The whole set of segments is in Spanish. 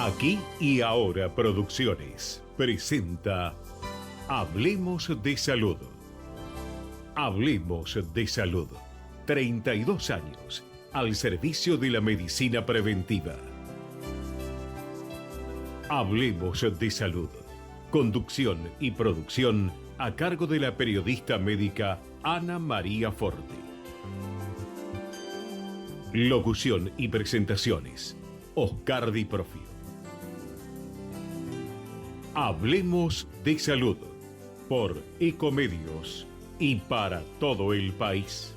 Aquí y Ahora Producciones presenta Hablemos de Salud. Hablemos de Salud. 32 años al servicio de la medicina preventiva. Hablemos de Salud. Conducción y producción a cargo de la periodista médica Ana María Forte. Locución y presentaciones: Oscar Di Profio. Hablemos de Salud por Ecomedios y para todo el país.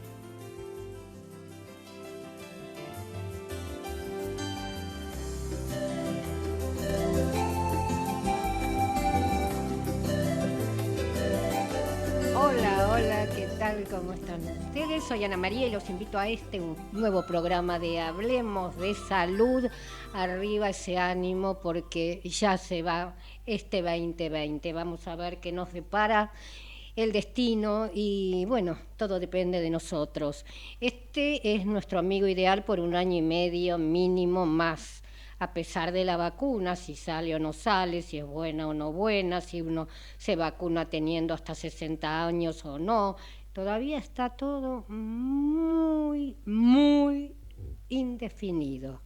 Hola, ¿qué tal? ¿Cómo están ustedes? Soy Ana María y los invito a un nuevo programa de Hablemos de Salud. Arriba ese ánimo porque ya se va este 2020. Vamos a ver qué nos depara el destino y bueno, todo depende de nosotros. Este es nuestro amigo ideal por 1 año y medio mínimo más. A pesar de la vacuna, si sale o no sale, si es buena o no buena, si uno se vacuna teniendo hasta 60 años o no, todavía está todo muy indefinido.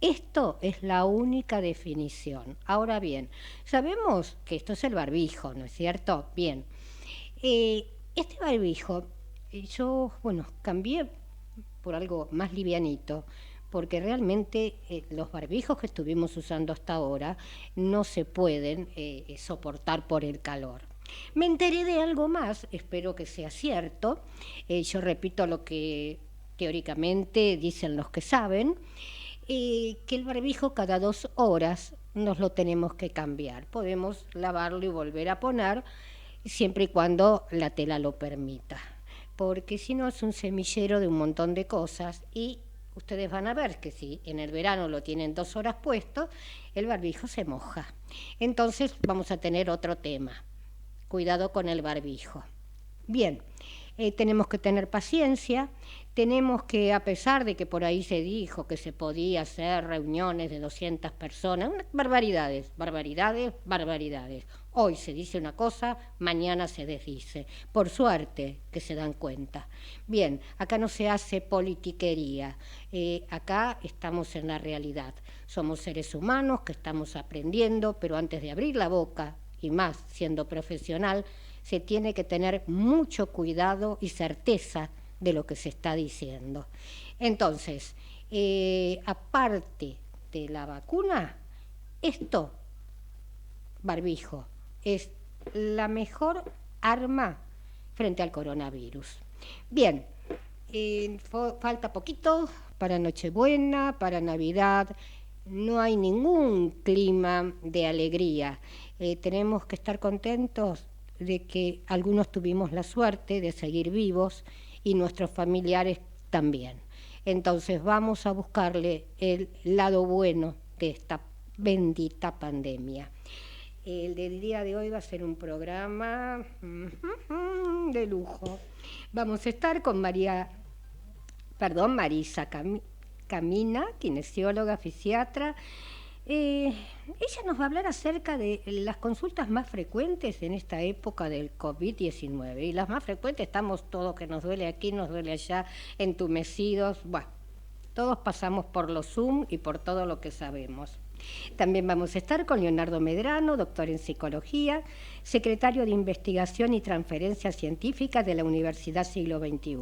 Esto es la única definición. Ahora bien, sabemos que esto es el barbijo, ¿no es cierto? Bien, este barbijo, yo, cambié por algo más livianito, porque realmente los barbijos que estuvimos usando hasta ahora no se pueden soportar por el calor. Me enteré de algo más, espero que sea cierto. Yo repito lo que teóricamente dicen los que saben, que el barbijo cada 2 horas nos lo tenemos que cambiar. Podemos lavarlo y volver a poner, siempre y cuando la tela lo permita, porque si no es un semillero de un montón de cosas y ustedes van a ver que si en el verano lo tienen 2 horas puesto, el barbijo se moja. Entonces vamos a tener otro tema. Cuidado con el barbijo. Bien, tenemos que tener paciencia, tenemos que, a pesar de que por ahí se dijo que se podía hacer reuniones de 200 personas, barbaridades. Hoy se dice una cosa, mañana se desdice. Por suerte que se dan cuenta. Bien, acá no se hace politiquería, acá estamos en la realidad. Somos seres humanos que estamos aprendiendo, pero antes de abrir la boca, y más siendo profesional, se tiene que tener mucho cuidado y certeza de lo que se está diciendo. Entonces, aparte de la vacuna, barbijo, es la mejor arma frente al coronavirus. Bien, falta poquito para Nochebuena, para Navidad. No hay ningún clima de alegría. Tenemos que estar contentos de que algunos tuvimos la suerte de seguir vivos y nuestros familiares también. Entonces vamos a buscarle el lado bueno de esta bendita pandemia. El del día de hoy va a ser un programa de lujo. Vamos a estar con Marisa Camina, kinesióloga, fisiatra. Ella nos va a hablar acerca de las consultas más frecuentes en esta época del COVID-19. Y las más frecuentes, estamos todos que nos duele aquí, nos duele allá, entumecidos. Bueno, todos pasamos por los Zoom y por todo lo que sabemos. También vamos a estar con Leonardo Medrano, doctor en psicología, secretario de Investigación y Transferencia Científica de la Universidad Siglo XXI.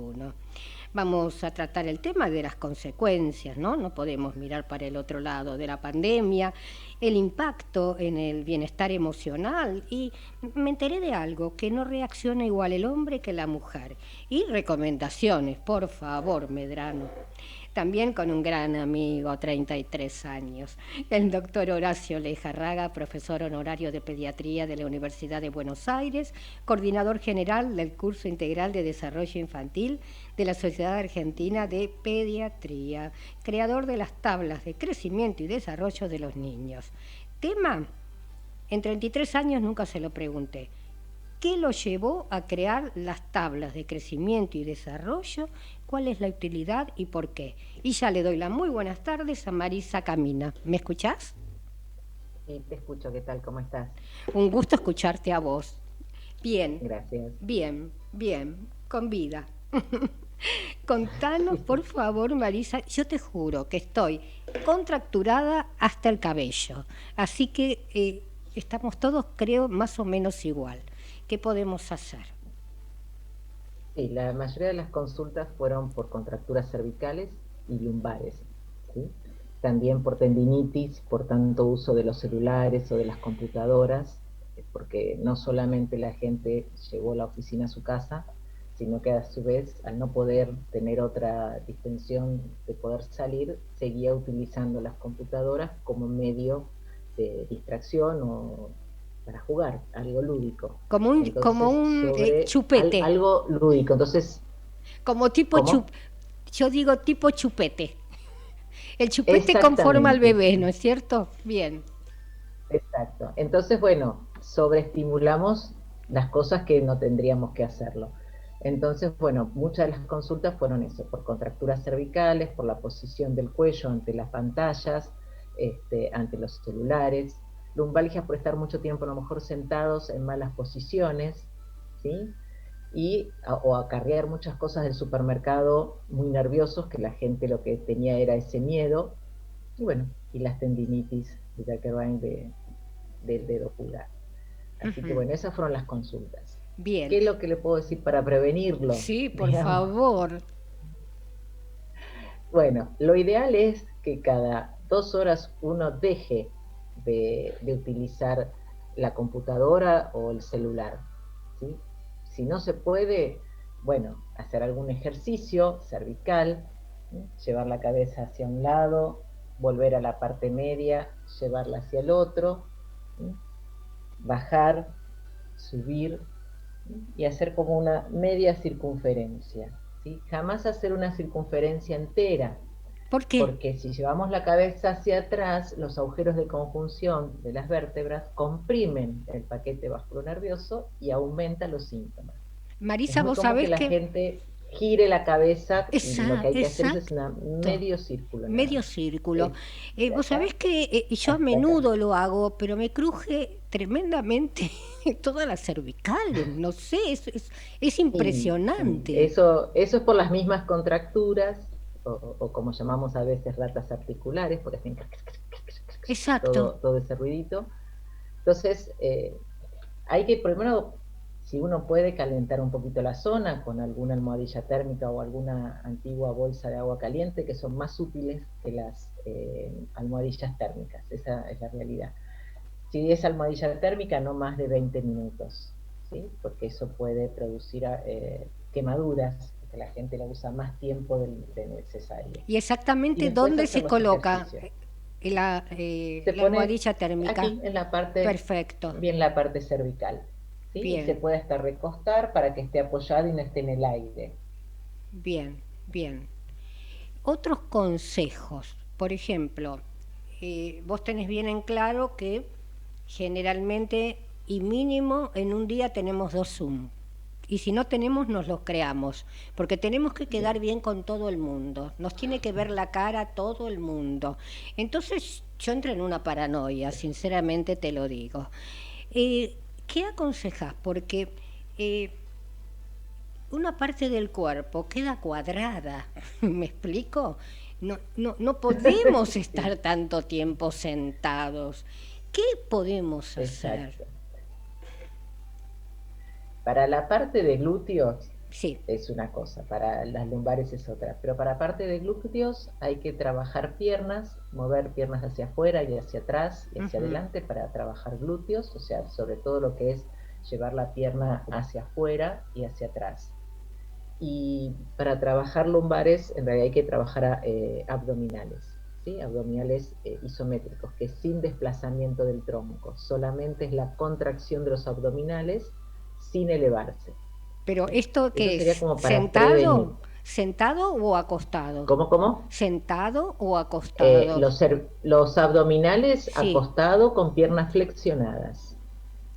Vamos a tratar el tema de las consecuencias, ¿no? No podemos mirar para el otro lado de la pandemia, el impacto en el bienestar emocional. Y me enteré de algo, que no reacciona igual el hombre que la mujer. Y recomendaciones, por favor, Medrano. También con un gran amigo, 33 años, el doctor Horacio Lejarraga, profesor honorario de pediatría de la Universidad de Buenos Aires, coordinador general del curso integral de desarrollo infantil de la Sociedad Argentina de Pediatría, creador de las tablas de crecimiento y desarrollo de los niños. Tema, en 33 años nunca se lo pregunté. ¿Qué lo llevó a crear las tablas de crecimiento y desarrollo? ¿Cuál es la utilidad y por qué? Y ya le doy las muy buenas tardes a Marisa Camina. ¿Me escuchás? Sí, te escucho, ¿qué tal? ¿Cómo estás? Un gusto escucharte a vos. Bien, Gracias. bien, bien, con vida. Contanos, por favor, Marisa, yo te juro que estoy contracturada hasta el cabello, así que estamos todos, creo, más o menos igual. ¿Qué podemos hacer? Sí, la mayoría de las consultas fueron por contracturas cervicales y lumbares, ¿sí? También por tendinitis, por tanto uso de los celulares o de las computadoras, porque no solamente la gente llevó la oficina a su casa, sino que a su vez, al no poder tener otra distensión de poder salir, seguía utilizando las computadoras como medio de distracción o para jugar, algo lúdico. Como Entonces, un sobre chupete, algo lúdico. Entonces, como tipo ¿cómo? yo digo tipo chupete. El chupete conforma al Exactamente, bebé, ¿no es cierto? Bien. exacto. Entonces, bueno, sobreestimulamos las cosas que no tendríamos que hacerlo. Entonces, bueno, muchas de las consultas fueron eso, por contracturas cervicales, por la posición del cuello ante las pantallas, ante los celulares, lumbalgias por estar mucho tiempo a lo mejor sentados en malas posiciones, ¿sí? O acarrear muchas cosas del supermercado muy nerviosos, que la gente lo que tenía era ese miedo, y bueno, y las tendinitis de Jacquard del dedo pulgar. Así que Ujú. bueno, esas fueron las consultas. Bien. ¿Qué es lo que le puedo decir para prevenirlo? Sí, por Digamos, favor. bueno, lo ideal es que cada 2 horas uno deje de utilizar la computadora o el celular, ¿sí? Si no se puede, bueno, hacer algún ejercicio cervical, ¿sí? Llevar la cabeza hacia un lado, volver a la parte media, llevarla hacia el otro, ¿sí? Bajar, subir, ¿sí? Y hacer como una media circunferencia, ¿sí? Jamás hacer una circunferencia entera, ¿Por qué? porque si llevamos la cabeza hacia atrás, los agujeros de conjunción de las vértebras comprimen el paquete vasculonervioso y aumentan los síntomas. Es Marisa, muy vos común que sabés la que gente gire la cabeza y lo que hay que hacer es un exacto, medio círculo nada medio más. círculo. Es de Vos sabés acá que yo a hasta acá. menudo lo hago, pero me cruje tremendamente toda la cervical, no sé, es Sí, impresionante. eso es por las mismas contracturas, o como llamamos a veces ratas articulares, porque hacen Exacto. todo ese ruidito. Entonces, hay que primero, si uno puede, calentar un poquito la zona con alguna almohadilla térmica o alguna antigua bolsa de agua caliente, que son más útiles que las almohadillas térmicas. Esa es la realidad. Si es almohadilla térmica, no más de 20 minutos, ¿sí? Porque eso puede producir quemaduras, que la gente la usa más tiempo del necesario. ¿Y Y exactamente después dónde hacer se los coloca ejercicios. Se la pone almohadilla térmica? aquí en la parte, Perfecto. bien la parte cervical, ¿sí? Y se Bien, puede hasta recostar para que esté apoyado y no esté en el aire. bien, bien. Otros consejos, por ejemplo, vos tenés bien en claro que generalmente y mínimo en un día tenemos 2 Zoom. Y si no tenemos, nos los creamos, porque tenemos que Bien. quedar bien con todo el mundo. Nos tiene que ver la cara todo el mundo. Entonces yo entro en una paranoia, sinceramente te lo digo. Eh, ¿Qué aconsejas? Porque eh, una parte del cuerpo queda cuadrada, ¿me explico? No podemos estar Sí, tanto tiempo sentados. ¿Qué podemos hacer? exacto. Para la parte de glúteos Sí. es una cosa, para las lumbares es otra, pero para parte de glúteos hay que trabajar piernas, mover piernas hacia afuera y hacia atrás y hacia Ujú. adelante para trabajar glúteos, o sea, sobre todo lo que es llevar la pierna hacia afuera y hacia atrás. Y para trabajar lumbares, en realidad hay que trabajar abdominales, ¿sí? Abdominales isométricos, que sin desplazamiento del tronco, solamente es la contracción de los abdominales sin elevarse. Pero ¿Sí? ¿esto Eso qué sería es? como para prevenir. ¿Sentado? ¿Sentado o acostado? ¿Cómo? ¿Sentado o acostado? Los abdominales Sí. acostado con piernas flexionadas,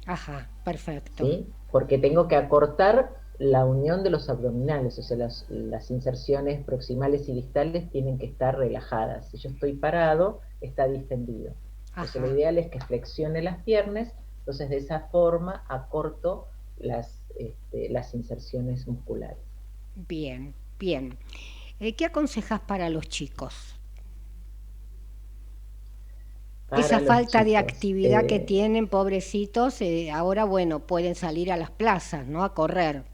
Ajá, perfecto. ¿sí? Porque tengo que acortar la unión de los abdominales, o sea, las inserciones proximales y distales tienen que estar relajadas. Si yo estoy parado, está distendido. Entonces lo Ajá. ideal es que flexione las piernas, entonces de esa forma acorto las inserciones musculares. Bien, bien. ¿Qué aconsejas para los chicos? Esa Para los falta de chicos. actividad que tienen, pobrecitos, ahora, bueno, pueden salir a las plazas, ¿no? A correr.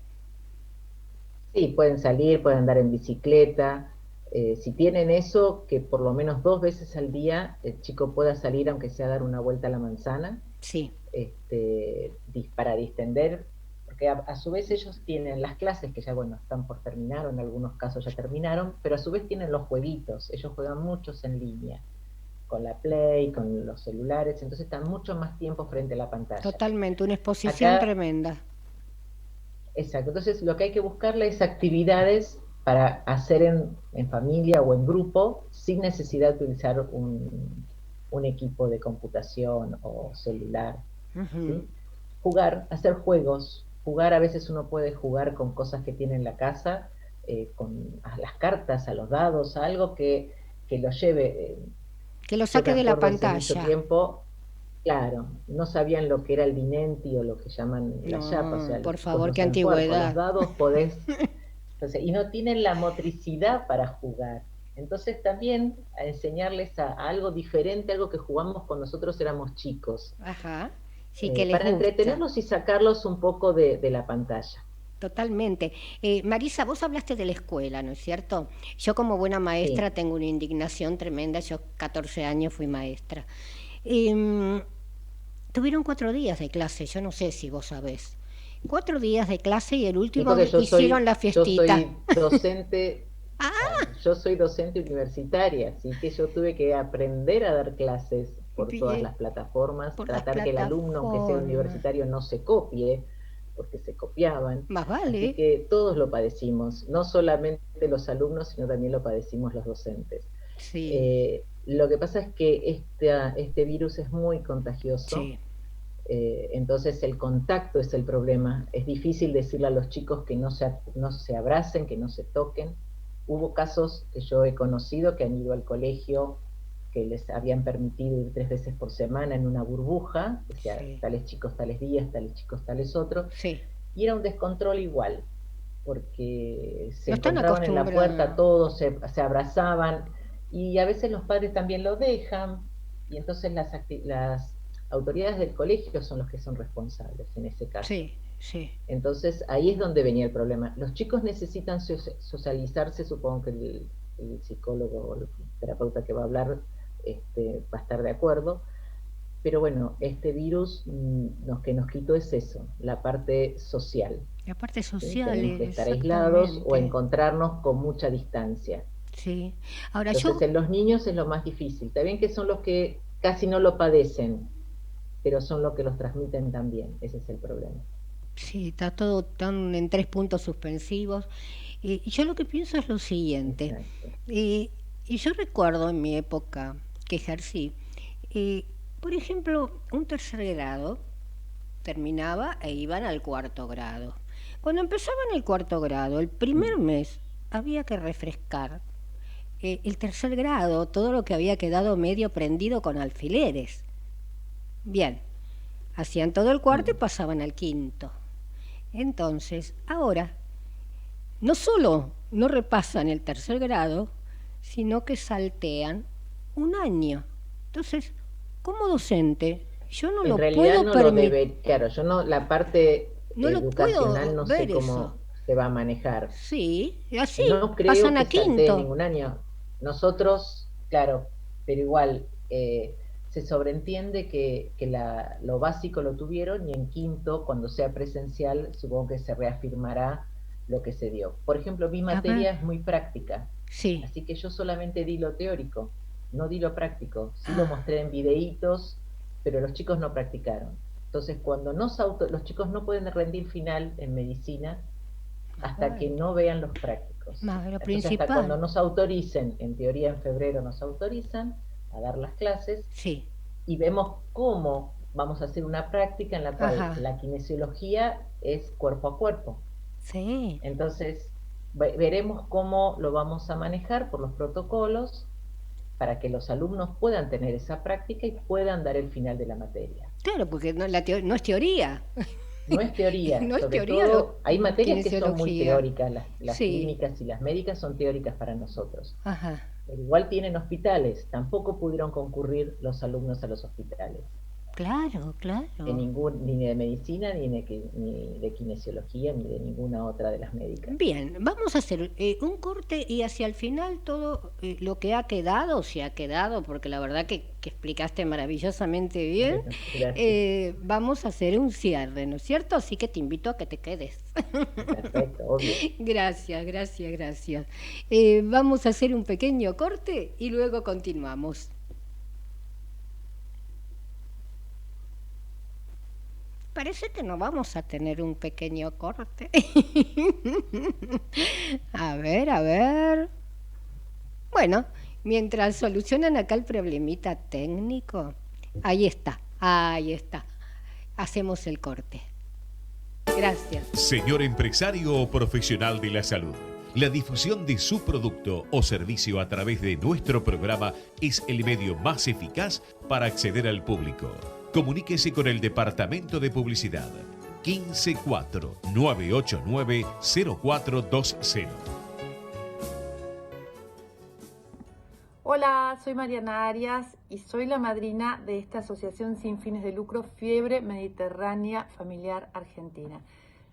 Sí, pueden salir, pueden andar en bicicleta. Si tienen eso, que por lo menos 2 veces al día el chico pueda salir, aunque sea a dar una vuelta a la manzana, Sí, para distender, porque a su vez ellos tienen las clases que ya, bueno, están por terminar, o en algunos casos ya terminaron, pero a su vez tienen los jueguitos. Ellos juegan muchos en línea, con la Play, con los celulares, entonces están mucho más tiempo frente a la pantalla. totalmente, una exposición Acá tremenda. Exacto, entonces lo que hay que buscarle es actividades para hacer en familia o en grupo sin necesidad de utilizar un equipo de computación o celular, Ujú. ¿sí? Jugar, hacer juegos, jugar, a veces uno puede jugar con cosas que tiene en la casa, a las cartas, a los dados, a algo que lo lleve. Que lo Yo me saque de la acuerdo hace mucho pantalla. tiempo. Claro, no sabían lo que era el dinenti o lo que llaman la chapa, o No, sea, los por chicos favor, no qué saben jugar. Con los antigüedad. dados podés, entonces, y no tienen la motricidad para jugar. Entonces también a enseñarles a algo diferente, algo que jugamos cuando nosotros éramos chicos, Ajá, sí que les para gusta. entretenerlos y sacarlos un poco de la pantalla. Totalmente. Marisa, vos hablaste de la escuela, ¿no es cierto? Yo como buena maestra Sí, tengo una indignación tremenda. Yo 14 años fui maestra. Em, Tuvieron 4 días de clase, yo no sé si vos sabés. 4 días de clase y el sí, último porque hicieron la yo fiestita. soy docente, claro, yo soy docente universitaria, así que yo tuve que aprender a dar clases por todas Bien, las plataformas, por las tratar que el alumno, aunque sea plataformas. universitario, no se copie, porque se copiaban. Más Así vale. que todos lo padecimos, no solamente los alumnos, sino también lo padecimos los docentes. Sí, Lo que pasa es que este virus es muy contagioso, sí. entonces el contacto es el problema. Es difícil decirle a los chicos que no se abracen, que no se toquen. Hubo casos que yo he conocido que han ido al colegio, que les habían permitido ir 3 veces por semana en una burbuja, o sea, Sí, tales chicos tales días, tales chicos tales otros, sí. y era un descontrol igual, porque se No están encontraban en la puerta acostumbrados. todos, se abrazaban, y a veces los padres también lo dejan, y entonces las autoridades del colegio son los que son responsables en ese caso. Sí, sí. Entonces ahí es donde venía el problema. Los chicos necesitan socializarse, supongo que el psicólogo o el terapeuta que va a hablar va a estar de acuerdo, pero bueno, este virus que nos quitó es eso, la parte social. La parte ¿Sí? social, Tenemos que estar aislados o exactamente. encontrarnos con mucha distancia. Sí. Ahora Entonces, yo, en los niños es lo más difícil. Está bien que son los que casi no lo padecen, pero son los que los transmiten también. Ese es el problema. sí, está todo tan en 3 puntos suspensivos. Y yo lo que pienso es lo siguiente. Exacto. Eh, y yo recuerdo en mi época que ejercí, eh, por ejemplo, un tercer grado terminaba e iban al cuarto grado. Cuando empezaban el cuarto grado, el primer Mm. mes había que refrescar el tercer grado, todo lo que había quedado medio prendido con alfileres. Bien, hacían todo el cuarto y Mm. pasaban al quinto. Entonces, ahora, no solo no repasan el tercer grado, sino que saltean un año. Entonces, como docente, yo no En lo realidad puedo no lo permitir, debe, claro, yo no, la parte no lo educacional puedo no sé ver eso. cómo se va a manejar. Sí, así, No creo pasan que a saltee quinto. ningún año. Nosotros, claro, pero igual se sobreentiende que lo básico lo tuvieron y en quinto, cuando sea presencial, supongo que se reafirmará lo que se dio. Por ejemplo, mi A ver, materia es muy práctica, sí. así que yo solamente di lo teórico, no di lo práctico. Sí lo Ah, mostré en videitos, pero los chicos no practicaron. Entonces, cuando los chicos no pueden rendir final en medicina más hasta que vale. no vean los prácticos. Más lo Entonces, hasta cuando principal. nos autoricen, en teoría en febrero nos autorizan a dar las clases Sí. y vemos cómo vamos a hacer una práctica en la cual Ajá. la kinesiología es cuerpo a cuerpo. Sí. Entonces, veremos cómo lo vamos a manejar por los protocolos para que los alumnos puedan tener esa práctica y puedan dar el final de la materia. Claro, porque no, no es teoría. No es teoría, No es sobre teoría todo hay materias que son muy kinesiología. teóricas, las Sí, clínicas y las médicas son teóricas para nosotros. ajá. Pero igual tienen hospitales, tampoco pudieron concurrir los alumnos a los hospitales, Claro, claro. ni de medicina, ni de kinesiología, ni de ninguna otra de las médicas. Bien, vamos a hacer un corte y hacia el final todo lo que ha quedado, si ha quedado, porque la verdad que explicaste maravillosamente bien, Bueno, gracias. vamos a hacer un cierre, ¿no es cierto? Así que te invito a que te quedes. Perfecto, obvio. Gracias, gracias, gracias. Vamos a hacer un pequeño corte y luego continuamos. Parece que no vamos a tener un pequeño corte. A ver, a ver. Bueno, mientras solucionan acá el problemita técnico, ahí está, ahí está. Hacemos el corte. Gracias. Señor empresario o profesional de la salud, la difusión de su producto o servicio a través de nuestro programa es el medio más eficaz para acceder al público. Comuníquese con el Departamento de Publicidad 154-989-0420. Hola, soy Mariana Arias y soy la madrina de esta asociación sin fines de lucro Fiebre Mediterránea Familiar Argentina.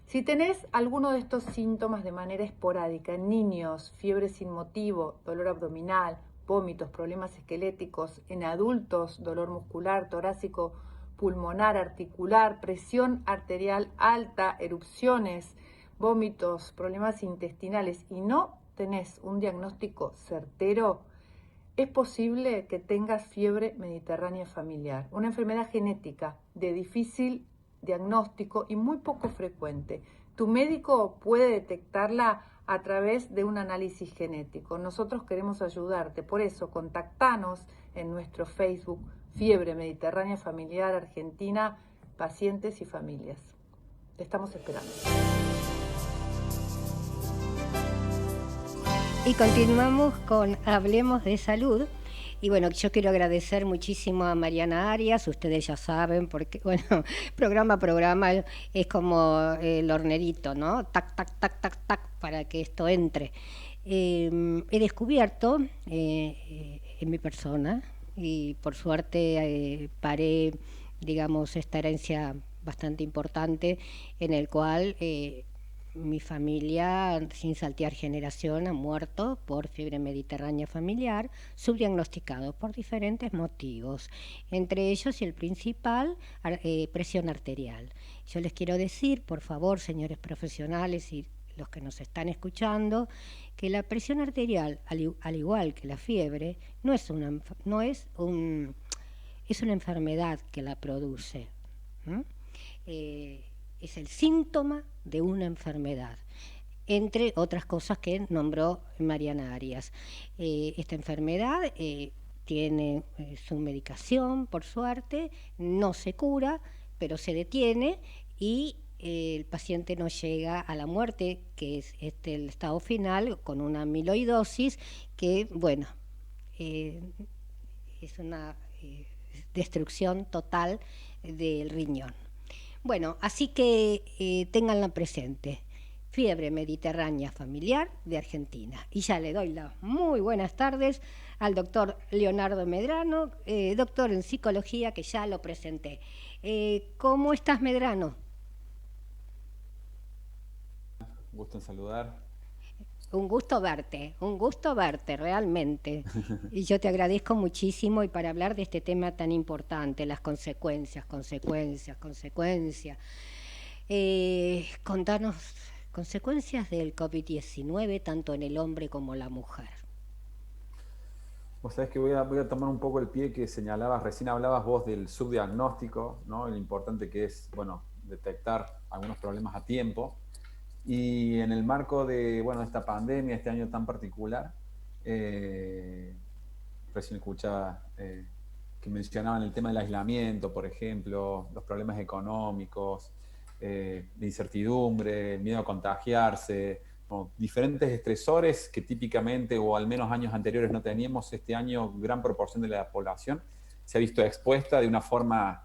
Si tenés alguno de estos síntomas de manera esporádica en niños, fiebre sin motivo, dolor abdominal, vómitos, problemas esqueléticos, en adultos, dolor muscular, torácico, pulmonar, articular, presión arterial alta, erupciones, vómitos, problemas intestinales y no tenés un diagnóstico certero, es posible que tengas fiebre mediterránea familiar, una enfermedad genética de difícil diagnóstico y muy poco frecuente. Tu médico puede detectarla a través de un análisis genético. Nosotros queremos ayudarte, por eso contactanos en nuestro Facebook Fiebre Mediterránea Familiar Argentina, pacientes y familias. Te estamos esperando. Y continuamos con Hablemos de Salud. Y bueno, yo quiero agradecer muchísimo a Mariana Arias, ustedes ya saben, porque, bueno, programa a programa es como el hornerito, ¿no? Tac, tac, tac, tac, tac, para que esto entre. He descubierto en mi persona, y por suerte paré, digamos, esta herencia bastante importante, en el cual mi familia, sin saltear generación, ha muerto por fiebre mediterránea familiar, subdiagnosticado por diferentes motivos, entre ellos y el principal, presión arterial. Yo les quiero decir, por favor, señores profesionales y los que nos están escuchando, que la presión arterial, al igual que la fiebre, es una enfermedad que la produce. Es el síntoma de una enfermedad, entre otras cosas que nombró Mariana Arias. Esta enfermedad tiene su medicación, por suerte, no se cura, pero se detiene y el paciente no llega a la muerte, que es el estado final, con una amiloidosis que, bueno, es una destrucción total del riñón. Bueno, así que ténganla presente. Fiebre mediterránea familiar de Argentina. Y ya le doy las muy buenas tardes al doctor Leonardo Medrano, doctor en psicología, que ya lo presenté. ¿Cómo estás, Medrano? Gusto en saludar. Un gusto verte realmente. Y yo te agradezco muchísimo y para hablar de este tema tan importante, las consecuencias. Contanos consecuencias del COVID-19 tanto en el hombre como la mujer. Vos sabés que voy a tomar un poco el pie que señalabas, recién hablabas vos del subdiagnóstico, ¿no? Lo importante que es, bueno, detectar algunos problemas a tiempo. Y en el marco de, bueno, esta pandemia, este año tan particular, recién escuchaba que mencionaban el tema del aislamiento, por ejemplo, los problemas económicos, de incertidumbre, el miedo a contagiarse, diferentes estresores que típicamente o al menos años anteriores no teníamos. Este año gran proporción de la población se ha visto expuesta de una forma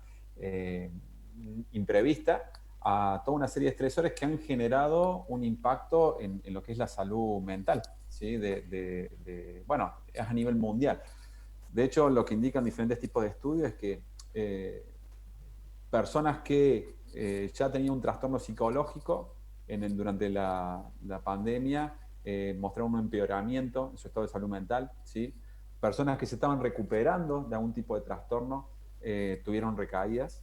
imprevista a toda una serie de estresores que han generado un impacto en lo que es la salud mental, ¿sí? Bueno, es a nivel mundial. De hecho, lo que indican diferentes tipos de estudios es que personas que ya tenían un trastorno psicológico durante la pandemia mostraron un empeoramiento en su estado de salud mental, ¿sí? Personas que se estaban recuperando de algún tipo de trastorno tuvieron recaídas.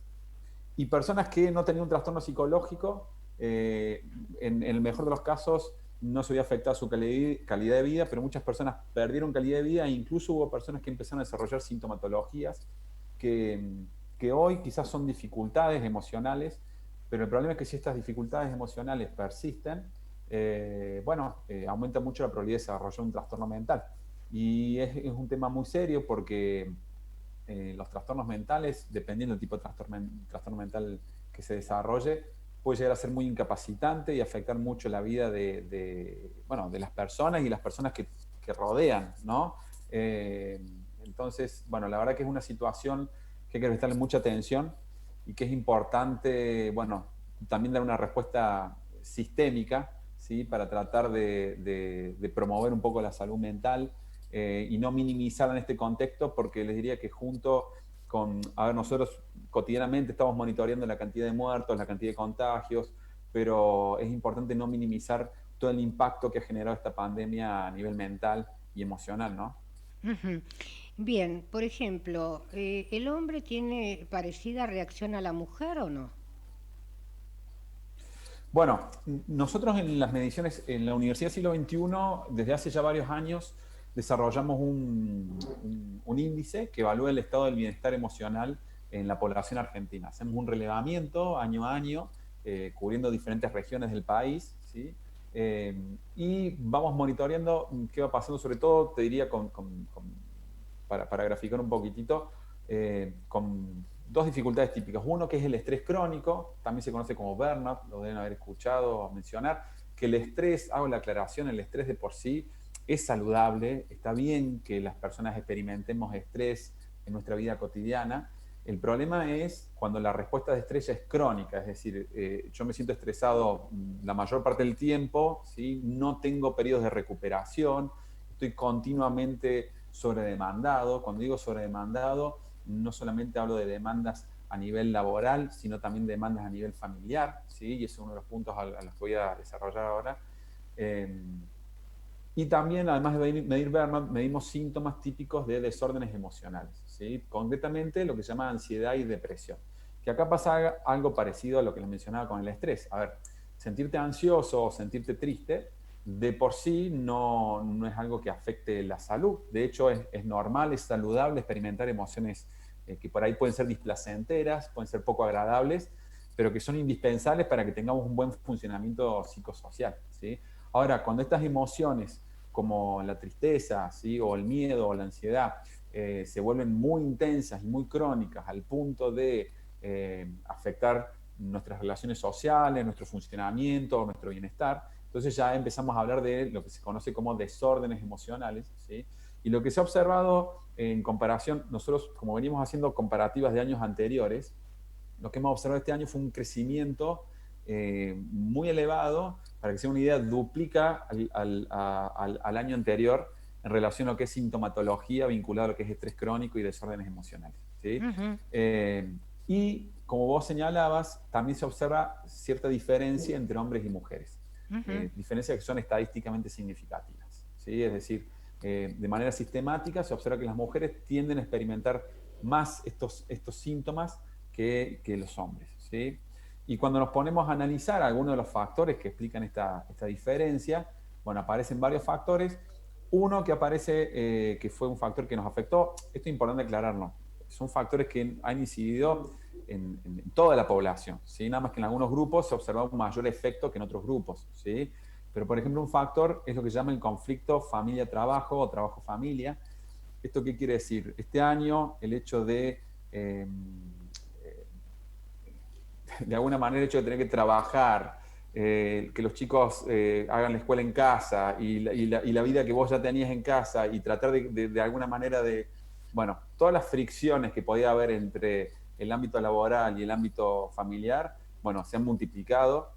Y personas que no tenían un trastorno psicológico, en el mejor de los casos, no se había afectado su calidad de vida, pero muchas personas perdieron calidad de vida e incluso hubo personas que empezaron a desarrollar sintomatologías que hoy quizás son dificultades emocionales, pero el problema es que si estas dificultades emocionales persisten, aumenta mucho la probabilidad de desarrollar un trastorno mental. Y es un tema muy serio porque los trastornos mentales, dependiendo del tipo de trastorno mental que se desarrolle, puede llegar a ser muy incapacitante y afectar mucho la vida de las personas y las personas que rodean, ¿no? Entonces, bueno, la verdad que es una situación que hay que prestarle mucha atención y que es importante, bueno, también dar una respuesta sistémica, ¿sí? Para tratar de promover un poco la salud mental y no minimizarla en este contexto, porque les diría que junto con, nosotros cotidianamente estamos monitoreando la cantidad de muertos, la cantidad de contagios, pero es importante no minimizar todo el impacto que ha generado esta pandemia a nivel mental y emocional, ¿no? Ujú. Bien, por ejemplo, ¿el hombre tiene parecida reacción a la mujer o no? Bueno, nosotros en las mediciones en la Universidad Siglo XXI, desde hace ya varios años, desarrollamos un índice que evalúa el estado del bienestar emocional en la población argentina. Hacemos un relevamiento año a año, cubriendo diferentes regiones del país, ¿sí? Y vamos monitoreando qué va pasando, sobre todo, te diría, para graficar un poquitito, con dos dificultades típicas. Uno que es el estrés crónico, también se conoce como burnout, lo deben haber escuchado o mencionar, que el estrés, hago la aclaración, el estrés de por sí es saludable, está bien que las personas experimentemos estrés en nuestra vida cotidiana. El problema es cuando la respuesta de estrés es crónica, es decir, yo me siento estresado la mayor parte del tiempo, ¿sí? No tengo periodos de recuperación, estoy continuamente sobredemandado. Cuando digo sobredemandado, no solamente hablo de demandas a nivel laboral, sino también demandas a nivel familiar, ¿sí? Y ese es uno de los puntos a los que voy a desarrollar ahora. Y también, además de medir burnout, medimos síntomas típicos de desórdenes emocionales, ¿sí? Concretamente lo que se llama ansiedad y depresión. Que acá pasa algo parecido a lo que les mencionaba con el estrés. A ver, sentirte ansioso o sentirte triste de por sí no es algo que afecte la salud. De hecho, es normal, es saludable experimentar emociones que por ahí pueden ser displacenteras, pueden ser poco agradables, pero que son indispensables para que tengamos un buen funcionamiento psicosocial, ¿sí? Ahora, cuando estas emociones como la tristeza, ¿sí? O el miedo o la ansiedad se vuelven muy intensas y muy crónicas al punto de afectar nuestras relaciones sociales, nuestro funcionamiento, nuestro bienestar, entonces ya empezamos a hablar de lo que se conoce como desórdenes emocionales, ¿sí? Y lo que se ha observado en comparación, nosotros como venimos haciendo comparativas de años anteriores, lo que hemos observado este año fue un crecimiento muy elevado. Para que sea una idea, duplica al año anterior en relación a lo que es sintomatología vinculada a lo que es estrés crónico y desórdenes emocionales, ¿sí? Ujú. Y como vos señalabas, también se observa cierta diferencia entre hombres y mujeres, Ujú. diferencias que son estadísticamente significativas, ¿sí? Es decir, de manera sistemática se observa que las mujeres tienden a experimentar más estos síntomas que los hombres, ¿sí? Y cuando nos ponemos a analizar algunos de los factores que explican esta diferencia, bueno, aparecen varios factores. Uno que aparece, que fue un factor que nos afectó, esto es importante aclararlo, son factores que han incidido en toda la población, ¿sí? Nada más que en algunos grupos se observa un mayor efecto que en otros grupos, ¿sí? Pero, por ejemplo, un factor es lo que se llama el conflicto familia-trabajo o trabajo-familia. ¿Esto qué quiere decir? Este año, el hecho de alguna manera, el hecho de tener que trabajar que los chicos hagan la escuela en casa y la vida que vos ya tenías en casa y tratar de alguna manera bueno, todas las fricciones que podía haber entre el ámbito laboral y el ámbito familiar, bueno, se han multiplicado.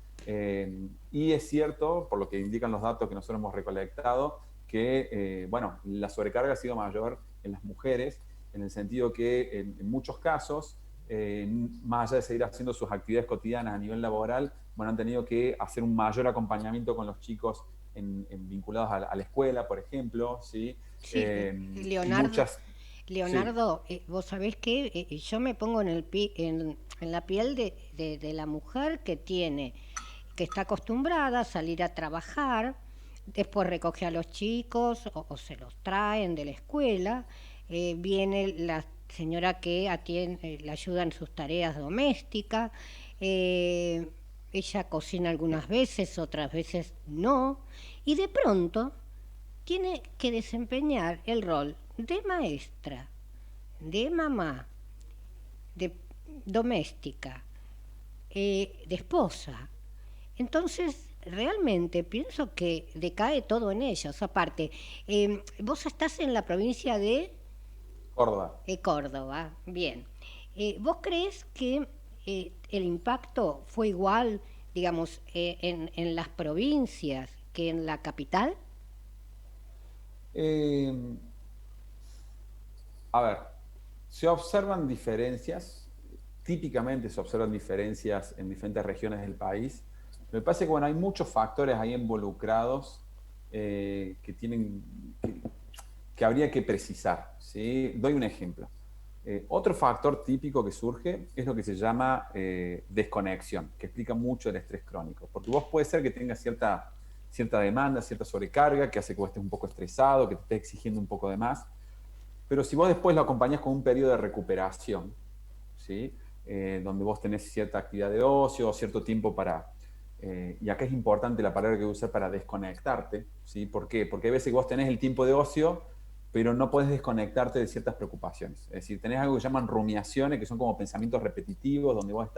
Y es cierto, por lo que indican los datos que nosotros hemos recolectado, que bueno, la sobrecarga ha sido mayor en las mujeres, en el sentido que en muchos casos, más allá de seguir haciendo sus actividades cotidianas a nivel laboral, bueno, han tenido que hacer un mayor acompañamiento con los chicos vinculados a la escuela, por ejemplo, ¿sí? Sí, Leonardo, sí. Vos sabés que yo me pongo en la piel de la mujer que está acostumbrada a salir a trabajar, después recoge a los chicos o se los traen de la escuela, viene la señora que atiende, le ayuda en sus tareas domésticas, ella cocina algunas veces, otras veces no, y de pronto tiene que desempeñar el rol de maestra, de mamá, de doméstica, de esposa. Entonces, realmente pienso que decae todo en ellos. Aparte, vos estás en la provincia de Córdoba. Córdoba, bien. ¿Vos crees que el impacto fue igual, digamos, en las provincias que en la capital? A ver, se observan diferencias, típicamente se observan diferencias en diferentes regiones del país. Me parece que bueno, hay muchos factores ahí involucrados que habría que precisar, ¿sí? Doy un ejemplo. Otro factor típico que surge es lo que se llama desconexión, que explica mucho el estrés crónico. Porque vos puede ser que tengas cierta demanda, cierta sobrecarga, que hace que vos estés un poco estresado, que te estés exigiendo un poco de más. Pero si vos después lo acompañás con un periodo de recuperación, ¿sí? Donde vos tenés cierta actividad de ocio, cierto tiempo para... y acá es importante la palabra que voy a usar para desconectarte, ¿sí? ¿Por qué? Porque hay veces que vos tenés el tiempo de ocio, pero no podés desconectarte de ciertas preocupaciones. Es decir, tenés algo que llaman rumiaciones, que son como pensamientos repetitivos, donde vos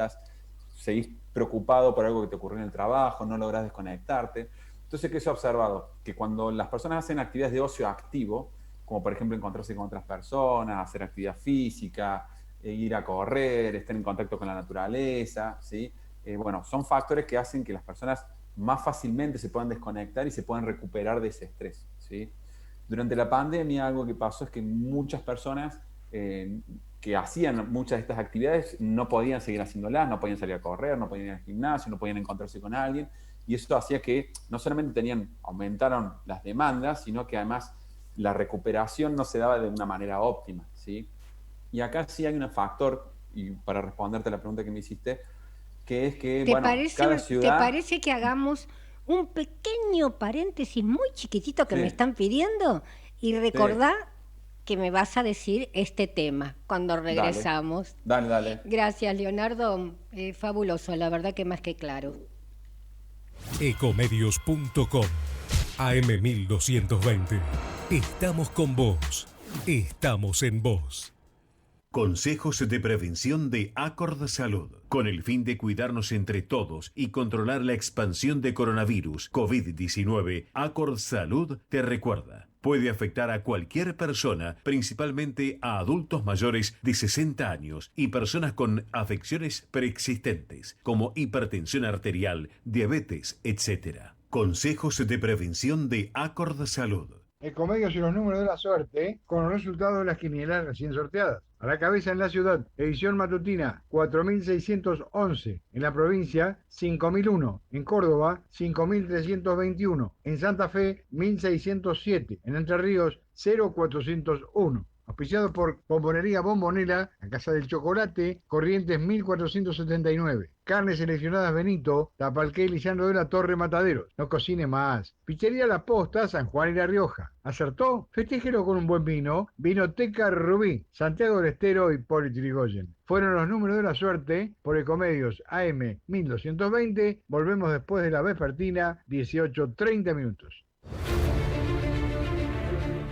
seguís preocupado por algo que te ocurrió en el trabajo, no lográs desconectarte. Entonces, ¿qué se ha observado? Que cuando las personas hacen actividades de ocio activo, como por ejemplo encontrarse con otras personas, hacer actividad física, ir a correr, estar en contacto con la naturaleza, ¿sí? Bueno, son factores que hacen que las personas más fácilmente se puedan desconectar y se puedan recuperar de ese estrés, ¿sí? Durante la pandemia algo que pasó es que muchas personas que hacían muchas de estas actividades no podían seguir haciéndolas, no podían salir a correr, no podían ir al gimnasio, no podían encontrarse con alguien, y eso hacía que no solamente aumentaron las demandas, sino que además la recuperación no se daba de una manera óptima, ¿sí? Y acá sí hay un factor, y para responderte a la pregunta que me hiciste, que es que, cada ciudad... ¿Te parece que hagamos un pequeño paréntesis muy chiquitito que me están pidiendo? Y recordá que me vas a decir este tema cuando regresamos. Dale. Gracias, Leonardo. Fabuloso, la verdad que más que claro. Ecomedios.com AM1220. Estamos con vos. Estamos en vos. Consejos de prevención de Acord Salud. Con el fin de cuidarnos entre todos y controlar la expansión de coronavirus COVID-19, Acord Salud te recuerda. Puede afectar a cualquier persona, principalmente a adultos mayores de 60 años y personas con afecciones preexistentes, como hipertensión arterial, diabetes, etc. Consejos de prevención de Acord Salud. Ecomedios y los números de la suerte, con los resultados de las quinielas recién sorteadas. A la cabeza en la ciudad, edición matutina 4611, en la provincia 5001, en Córdoba 5321, en Santa Fe 1607, en Entre Ríos 0401. Auspiciado por Bombonería Bombonera, la Casa del Chocolate, Corrientes 1479. Carnes seleccionadas Benito, Tapalqué y Lisandro de la Torre Mataderos. No cocine más. Pizzería La Posta, San Juan y La Rioja. ¿Acertó? Festéjelo con un buen vino. Vinoteca Rubí, Santiago del Estero y Hipólito Yrigoyen. Fueron los números de la suerte por Ecomedios AM 1220. Volvemos después de la vespertina, 18:30 minutos.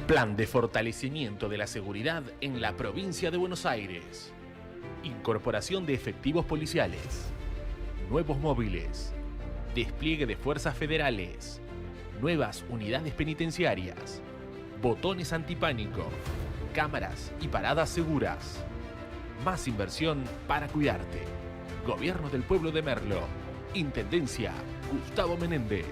Plan de fortalecimiento de la seguridad en la provincia de Buenos Aires. Incorporación de efectivos policiales. Nuevos móviles. despliegue de fuerzas federales, nuevas unidades penitenciarias, botones antipánico, cámaras y paradas seguras. Más inversión para cuidarte. Gobierno del Pueblo de Merlo. Intendencia Gustavo Menéndez.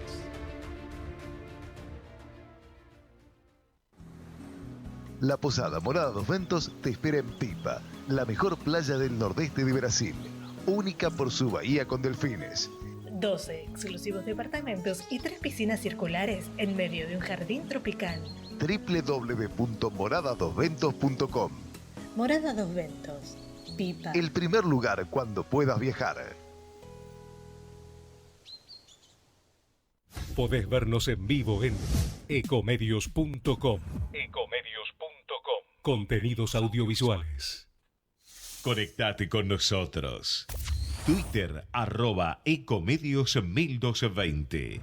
La Posada Morada dos Ventos te espera en Pipa, la mejor playa del nordeste de Brasil, única por su bahía con delfines. 12 exclusivos departamentos y 3 piscinas circulares en medio de un jardín tropical. www.moradadosventos.com. Morada dos Ventos, Pipa. El primer lugar cuando puedas viajar. Podés vernos en vivo en ecomedios.com. Contenidos audiovisuales. Conectate con nosotros. Twitter @ecomedios1220.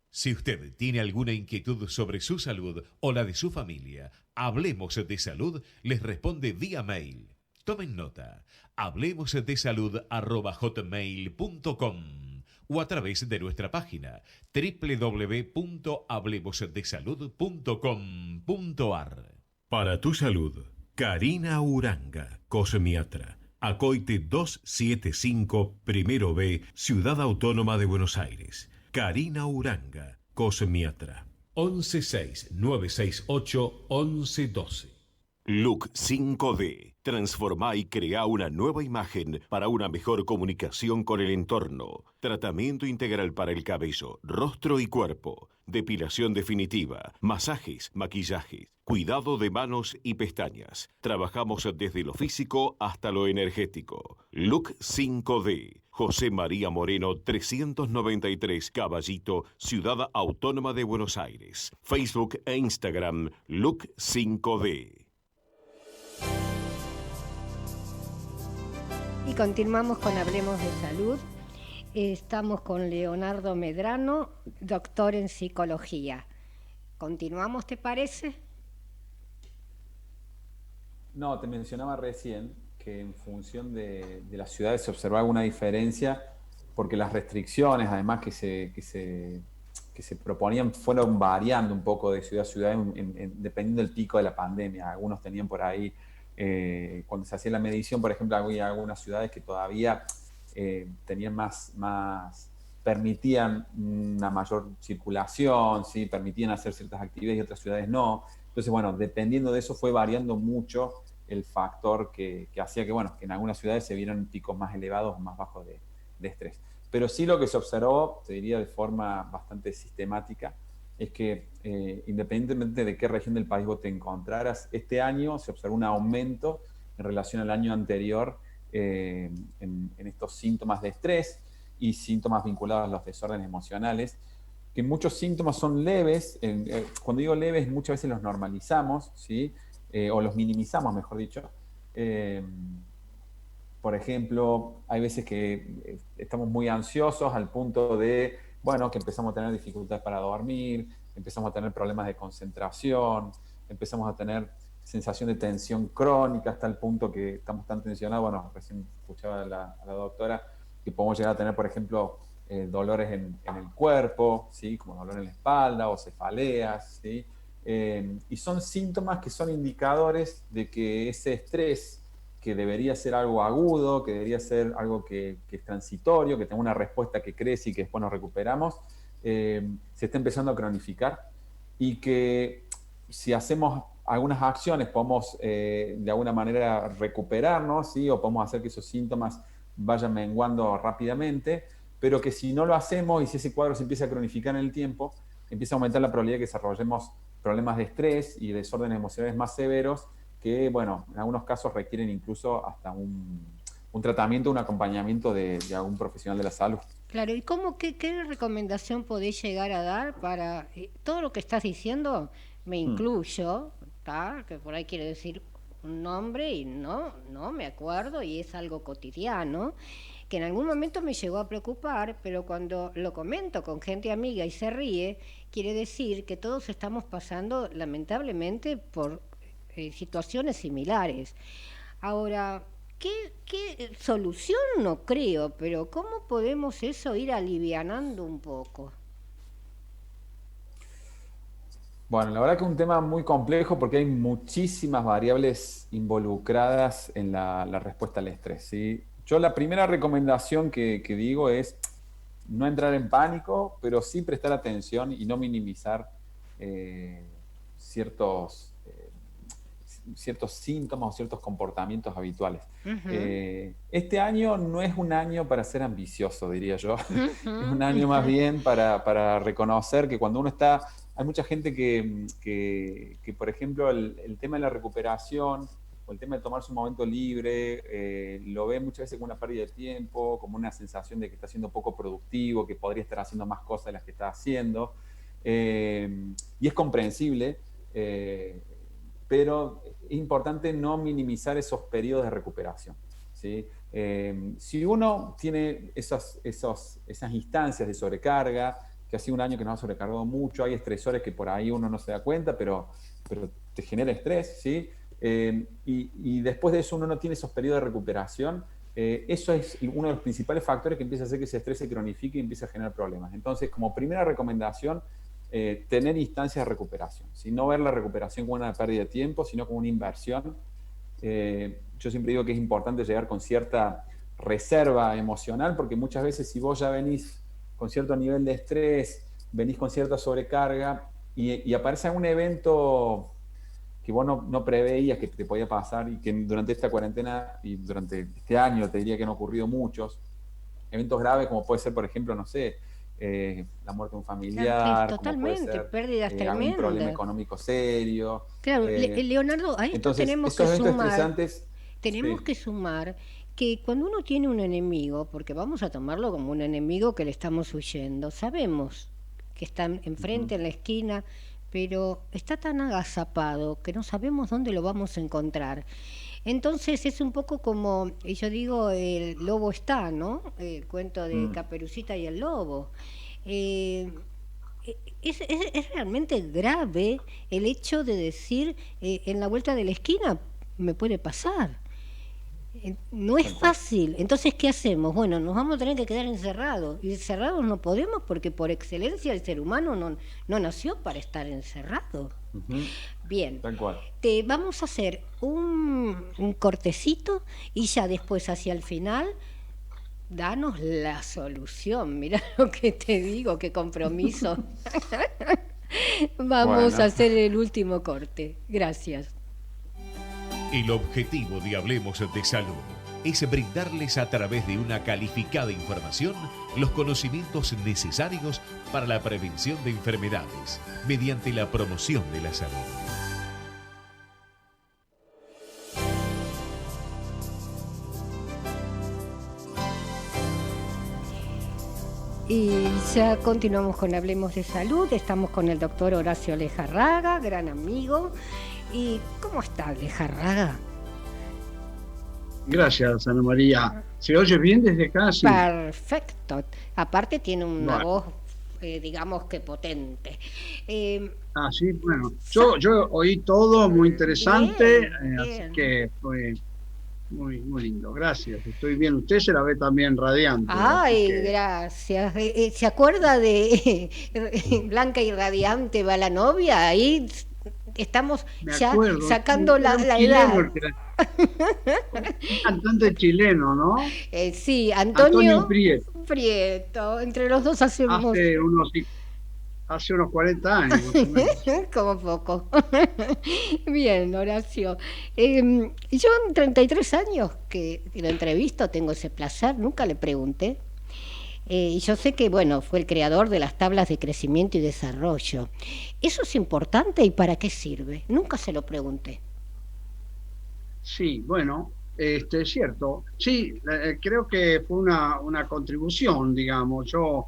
Si usted tiene alguna inquietud sobre su salud o la de su familia, Hablemos de Salud les responde vía mail. Tomen nota. hablemosdesalud@hotmail.com o a través de nuestra página www.hablemosdesalud.com.ar. Para tu salud, Karina Uranga, cosmiatra. Acoite 275, Primero B, Ciudad Autónoma de Buenos Aires. Karina Uranga, cosmiatra. 116-968-1112. Look 5D. Transforma y crea una nueva imagen para una mejor comunicación con el entorno. Tratamiento integral para el cabello, rostro y cuerpo. Depilación definitiva, masajes, maquillajes, cuidado de manos y pestañas. Trabajamos desde lo físico hasta lo energético. Look 5D. José María Moreno, 393 Caballito, Ciudad Autónoma de Buenos Aires. Facebook e Instagram, Look 5D. Y continuamos con Hablemos de Salud. Estamos con Leonardo Medrano, doctor en psicología. ¿Continuamos, te parece? No, te mencionaba recién que en función de las ciudades se observaba alguna diferencia, porque las restricciones, además que se proponían, fueron variando un poco de ciudad a ciudad dependiendo del pico de la pandemia. Algunos tenían por ahí, cuando se hacía la medición, por ejemplo, había algunas ciudades que todavía tenían permitían una mayor circulación, ¿sí? Permitían hacer ciertas actividades y otras ciudades no. Entonces, bueno, dependiendo de eso fue variando mucho el factor que hacía que, bueno, que en algunas ciudades se vieran picos más elevados o más bajos de estrés. Pero sí lo que se observó, te diría de forma bastante sistemática, es que independientemente de qué región del país vos te encontraras, este año se observó un aumento en relación al año anterior en estos síntomas de estrés y síntomas vinculados a los desórdenes emocionales, que muchos síntomas son leves. Cuando digo leves, muchas veces los normalizamos, ¿sí? O los minimizamos, mejor dicho. Por ejemplo, hay veces que estamos muy ansiosos al punto de, bueno, que empezamos a tener dificultades para dormir, empezamos a tener problemas de concentración, empezamos a tener sensación de tensión crónica hasta el punto que estamos tan tensionados. Bueno, recién escuchaba a la doctora que podemos llegar a tener, por ejemplo, dolores en el cuerpo, ¿sí? Como dolor en la espalda o cefaleas, ¿sí? Y son síntomas que son indicadores de que ese estrés, que debería ser algo agudo, que debería ser algo que es transitorio, que tenga una respuesta que crece y que después nos recuperamos, se está empezando a cronificar, y que si hacemos algunas acciones podemos de alguna manera recuperarnos, ¿sí? O podemos hacer que esos síntomas vayan menguando rápidamente, pero que si no lo hacemos y si ese cuadro se empieza a cronificar en el tiempo, empieza a aumentar la probabilidad de que desarrollemos problemas de estrés y desórdenes emocionales más severos que, bueno, en algunos casos requieren incluso hasta un tratamiento, un acompañamiento de algún profesional de la salud. Claro, ¿y qué recomendación podés llegar a dar para todo lo que estás diciendo? Me incluyo, ¿tá? Que por ahí quiere decir un nombre y no me acuerdo, y es algo cotidiano, que en algún momento me llegó a preocupar, pero cuando lo comento con gente amiga y se ríe, quiere decir que todos estamos pasando lamentablemente por situaciones similares. Ahora, ¿Qué solución? No creo, pero ¿cómo podemos eso ir alivianando un poco? Bueno, la verdad que es un tema muy complejo porque hay muchísimas variables involucradas en la respuesta al estrés, ¿sí? Yo la primera recomendación que digo es no entrar en pánico, pero sí prestar atención y no minimizar ciertos síntomas o ciertos comportamientos habituales. Este año no es un año para ser ambicioso, diría yo. Es un año más bien para reconocer que cuando uno está... Hay mucha gente que por ejemplo, el tema de la recuperación o el tema de tomarse un momento libre, lo ve muchas veces como una pérdida de tiempo, como una sensación de que está siendo poco productivo, que podría estar haciendo más cosas de las que está haciendo. Y es comprensible, pero es importante no minimizar esos periodos de recuperación, ¿sí? Si uno tiene esas instancias de sobrecarga, que ha sido un año que nos ha sobrecargado mucho, hay estresores que por ahí uno no se da cuenta, pero te genera estrés, ¿sí? Y después de eso uno no tiene esos periodos de recuperación, eso es uno de los principales factores que empieza a hacer que ese estrés se cronifique y empiece a generar problemas. Entonces, como primera recomendación, tener instancias de recuperación, ¿sí? No ver la recuperación como una pérdida de tiempo, sino como una inversión. Yo siempre digo que es importante llegar con cierta reserva emocional, porque muchas veces si vos ya venís con cierto nivel de estrés, venís con cierta sobrecarga y aparece algún evento que vos no preveías que te podía pasar y que durante esta cuarentena y durante este año te diría que han ocurrido muchos eventos graves, como puede ser, por ejemplo, no sé, la muerte de un familiar, totalmente, como puede ser, pérdidas tremendas, algún problema económico serio. Claro, Leonardo, a esto entonces, tenemos esos que eventos sumar, estresantes, tenemos que sumar que cuando uno tiene un enemigo, porque vamos a tomarlo como un enemigo que le estamos huyendo, sabemos que está enfrente, en la esquina, pero está tan agazapado que no sabemos dónde lo vamos a encontrar. Entonces es un poco como, y yo digo, el lobo está, ¿no? El cuento de Caperucita y el lobo. Es realmente grave el hecho de decir, en la vuelta de la esquina me puede pasar. No es fácil. Entonces, ¿qué hacemos? Bueno, nos vamos a tener que quedar encerrados. Y encerrados no podemos porque por excelencia el ser humano no nació para estar encerrado. Bien, tal cual. Te vamos a hacer un cortecito y ya después hacia el final danos la solución. Mira lo que te digo, qué compromiso. Vamos a hacer el último corte. Gracias. El objetivo de Hablemos de Salud es brindarles a través de una calificada información los conocimientos necesarios para la prevención de enfermedades mediante la promoción de la salud. Y ya continuamos con Hablemos de Salud. Estamos con el doctor Horacio Lejarraga, gran amigo. ¿Y cómo está, Lejarraga? Gracias, Ana María. ¿Se oye bien desde acá? Sí. Perfecto. Aparte tiene una voz, digamos que potente. Sí, bueno. Yo oí todo muy interesante, así que fue muy, muy lindo. Gracias, estoy bien. Usted se la ve también radiante. Ay, gracias. ¿Se acuerda de Blanca y Radiante va la novia? Ahí estamos ya sacando la edad. Un cantante chileno, ¿no? Sí, Antonio Prieto. Entre los dos hacemos... Hace unos 40 años. Como poco. Bien, Horacio. Yo en 33 años que lo entrevisto, tengo ese placer, nunca le pregunté. Y yo sé que, bueno, fue el creador de las tablas de crecimiento y desarrollo. ¿Eso es importante y para qué sirve? Nunca se lo pregunté. Sí, bueno, es cierto. Sí, creo que fue una contribución, digamos. Yo,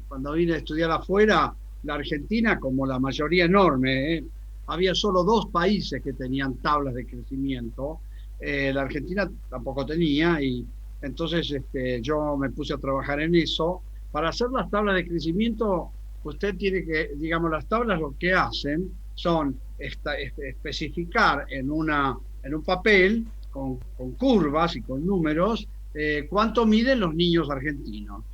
cuando vine a estudiar afuera, la Argentina, como la mayoría enorme, había solo 2 países que tenían tablas de crecimiento. La Argentina tampoco tenía y entonces yo me puse a trabajar en eso. Para hacer las tablas de crecimiento, usted tiene que, digamos, las tablas lo que hacen son especificar en un papel con curvas y con números cuánto miden los niños argentinos,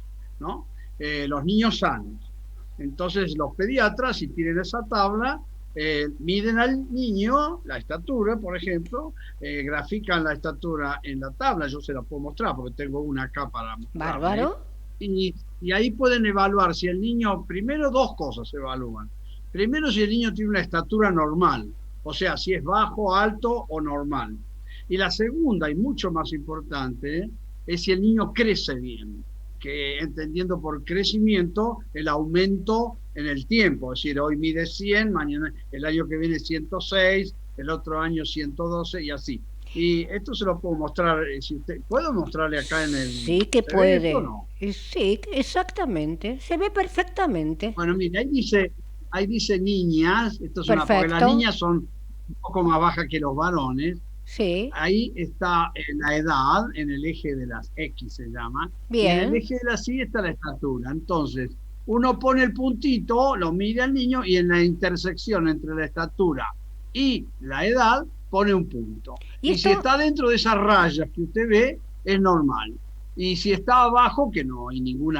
¿no? Los niños sanos. Entonces los pediatras, si tienen esa tabla, miden al niño, la estatura, por ejemplo, grafican la estatura en la tabla, yo se la puedo mostrar porque tengo una acá para mostrarle. Bárbaro. Y ahí pueden evaluar si el niño, primero dos cosas se evalúan. Primero, si el niño tiene una estatura normal, o sea, si es bajo, alto o normal. Y la segunda, y mucho más importante, es si el niño crece bien, que entendiendo por crecimiento el aumento en el tiempo, es decir, hoy mide 100, mañana, el año que viene 106, el otro año 112 y así. Y esto se lo puedo mostrar, si usted, ¿puedo mostrarle acá en el...? Sí que puede. No? Sí, exactamente, se ve perfectamente. Bueno, mire, ahí dice niñas, esto es porque las niñas son un poco más bajas que los varones. Sí. Ahí está la edad, en el eje de las X se llama. Bien. Y en el eje de las Y está la estatura. Entonces, uno pone el puntito, lo mide al niño y en la intersección entre la estatura y la edad pone un punto. Y si está dentro de esas rayas que usted ve, es normal. Y si está abajo, que no hay ningún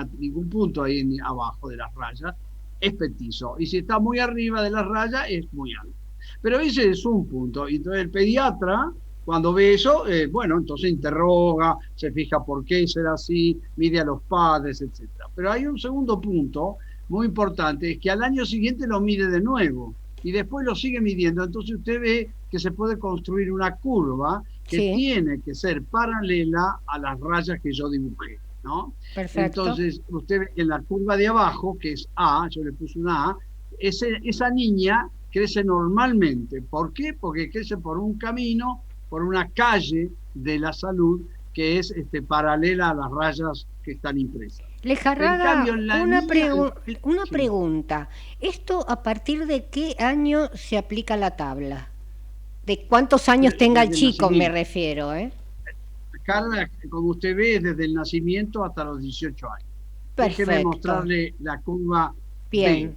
punto ahí abajo de las rayas, es petizo. Y si está muy arriba de las rayas, es muy alto. Pero ese es un punto. Y entonces el pediatra, cuando ve eso, bueno, entonces interroga, se fija por qué será así, mide a los padres, etc. Pero hay un segundo punto muy importante, es que al año siguiente lo mide de nuevo y después lo sigue midiendo. Entonces usted ve que se puede construir una curva que tiene que ser paralela a las rayas que yo dibujé, ¿no? Perfecto. Entonces usted ve en la curva de abajo, que es A, yo le puse una A, esa niña crece normalmente. ¿Por qué? Porque crece por un camino, por una calle de la salud que es paralela a las rayas que están impresas. Lejarraga, una pregunta. ¿Esto a partir de qué año se aplica la tabla? ¿De cuántos años tenga el chico, me refiero? Carla, como usted ve, es desde el nacimiento hasta los 18 años. Perfecto. Déjeme mostrarle la curva. Bien. B.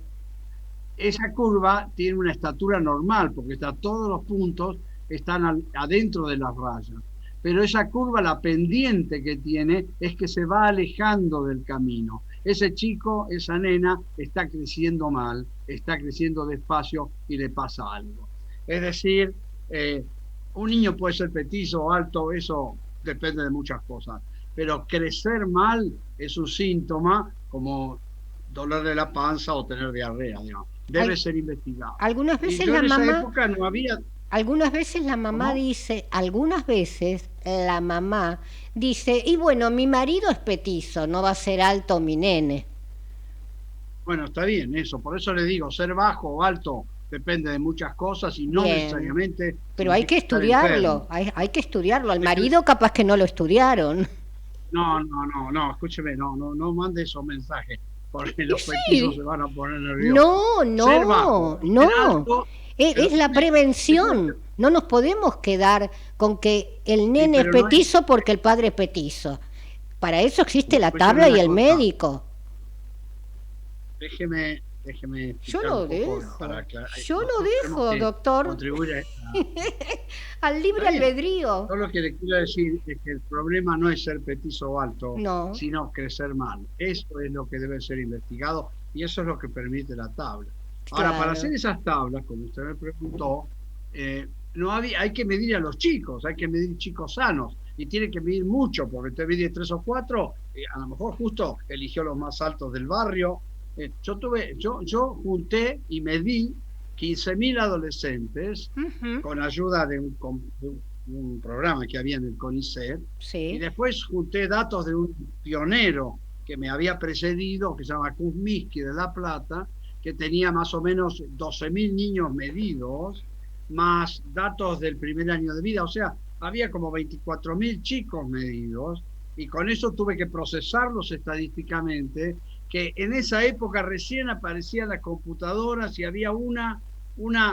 Esa curva tiene una estatura normal, porque todos los puntos están adentro de las rayas. Pero esa curva, la pendiente que tiene, es que se va alejando del camino. Ese chico, esa nena, está creciendo mal, está creciendo despacio y le pasa algo. Es decir, un niño puede ser petizo o alto, eso depende de muchas cosas. Pero crecer mal es un síntoma como dolor de la panza o tener diarrea, digamos. Debe ser investigado. Algunas veces en esa mamá... época no había... Algunas veces la mamá dice, y bueno, mi marido es petizo, no va a ser alto mi nene. Bueno, está bien eso, por eso le digo, ser bajo o alto depende de muchas cosas y no necesariamente... Pero hay que estudiarlo, hay que estudiarlo. Al marido capaz que no lo estudiaron. No, escúcheme, no mande esos mensajes, porque los petizos se van a poner nerviosos. No. Es la prevención. No nos podemos quedar con que el nene es petizo porque el padre es petizo. Para eso existe la tabla y el médico. Déjeme yo lo dejo, doctor. Al libre albedrío. Yo lo que le quiero decir es que el problema no es ser petizo o alto, sino crecer mal. Eso es lo que debe ser investigado y eso es lo que permite la tabla. Ahora, para hacer esas tablas, como usted me preguntó, hay que medir a los chicos, hay que medir chicos sanos, y tiene que medir mucho, porque usted mide 3 o 4, a lo mejor justo eligió los más altos del barrio. Yo junté y medí 15.000 adolescentes con ayuda de un programa que había en el CONICET, y después junté datos de un pionero que me había precedido, que se llama Kuzminski de La Plata, que tenía más o menos 12.000 niños medidos, más datos del primer año de vida, o sea, había como 24.000 chicos medidos, y con eso tuve que procesarlos estadísticamente, que en esa época recién aparecían las computadoras y había una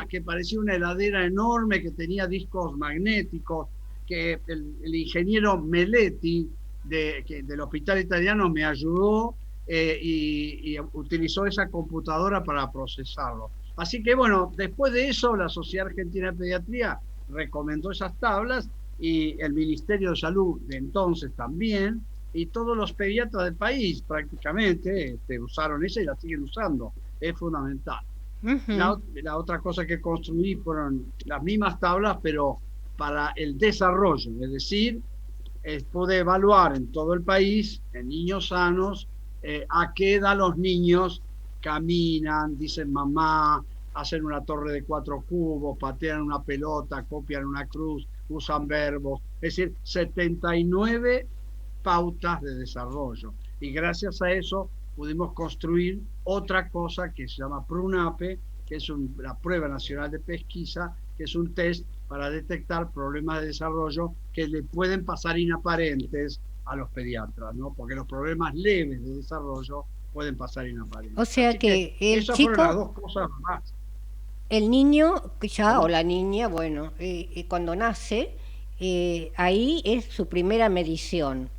que parecía una heladera enorme que tenía discos magnéticos, que el ingeniero Meletti del Hospital Italiano me ayudó y utilizó esa computadora para procesarlo. Así que bueno, después de eso la Sociedad Argentina de Pediatría recomendó esas tablas y el Ministerio de Salud de entonces también, y todos los pediatras del país prácticamente usaron esa y la siguen usando. Es fundamental. La otra cosa que construí fueron las mismas tablas, pero para el desarrollo, es decir, pude evaluar en todo el país, en niños sanos, a qué edad los niños caminan, dicen mamá, hacen una torre de 4 cubos, patean una pelota, copian una cruz, usan verbos, es decir, 79 pautas de desarrollo. Y gracias a eso pudimos construir otra cosa que se llama PRUNAPE, que es la Prueba Nacional de Pesquisa, que es un test para detectar problemas de desarrollo que le pueden pasar inaparentes a los pediatras, ¿no? Porque los problemas leves de desarrollo pueden pasar inaparentes. O sea que el esas chico, fueron las dos cosas más. el niño ya, o la niña, bueno, cuando nace, ahí es su primera medición.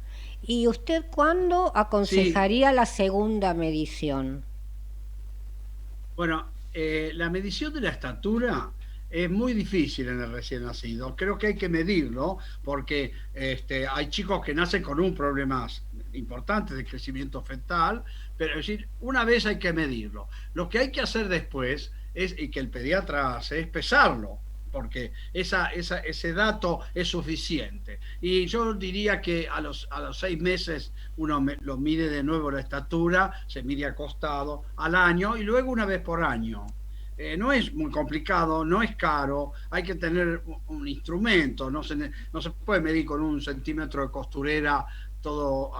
¿Y usted cuándo aconsejaría la segunda medición? Bueno, la medición de la estatura es muy difícil en el recién nacido. Creo que hay que medirlo porque hay chicos que nacen con un problema importante de crecimiento fetal, pero es decir, una vez hay que medirlo. Lo que hay que hacer después y que el pediatra hace, es pesarlo, porque ese dato es suficiente. Y yo diría que a los 6 meses uno lo mide de nuevo la estatura, se mide acostado al año y luego una vez por año. No es muy complicado, no es caro, hay que tener un instrumento, no se puede medir con 1 centímetro de costurera todo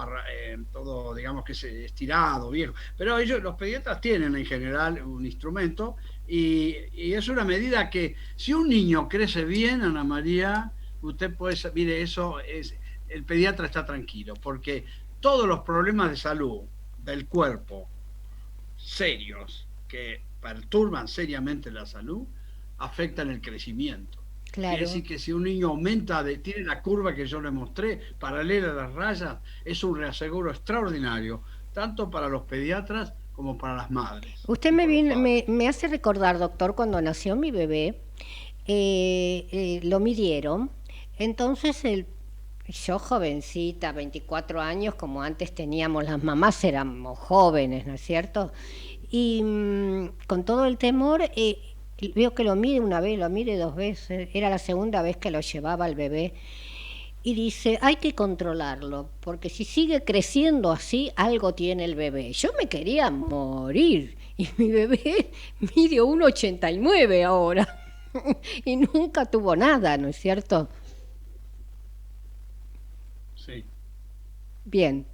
digamos que estirado, viejo. Pero los pediatras tienen en general un instrumento y es una medida que si un niño crece bien, Ana María, usted puede, mire, el pediatra está tranquilo, porque todos los problemas de salud del cuerpo serios que perturban seriamente la salud afectan el crecimiento. Claro. Quiere decir que si un niño aumenta, tiene la curva que yo le mostré, paralela a las rayas, es un reaseguro extraordinario, tanto para los pediatras como para las madres. Usted me hace recordar, doctor, cuando nació mi bebé, lo midieron, entonces yo jovencita, 24 años, como antes teníamos las mamás, éramos jóvenes, ¿no es cierto? Y con todo el temor, veo que lo mide una vez, lo mide 2 veces, era la segunda vez que lo llevaba al bebé, y dice, hay que controlarlo, porque si sigue creciendo así, algo tiene el bebé. Yo me quería morir, y mi bebé mide 1,89 ahora, y nunca tuvo nada, ¿no es cierto? Sí. Bien.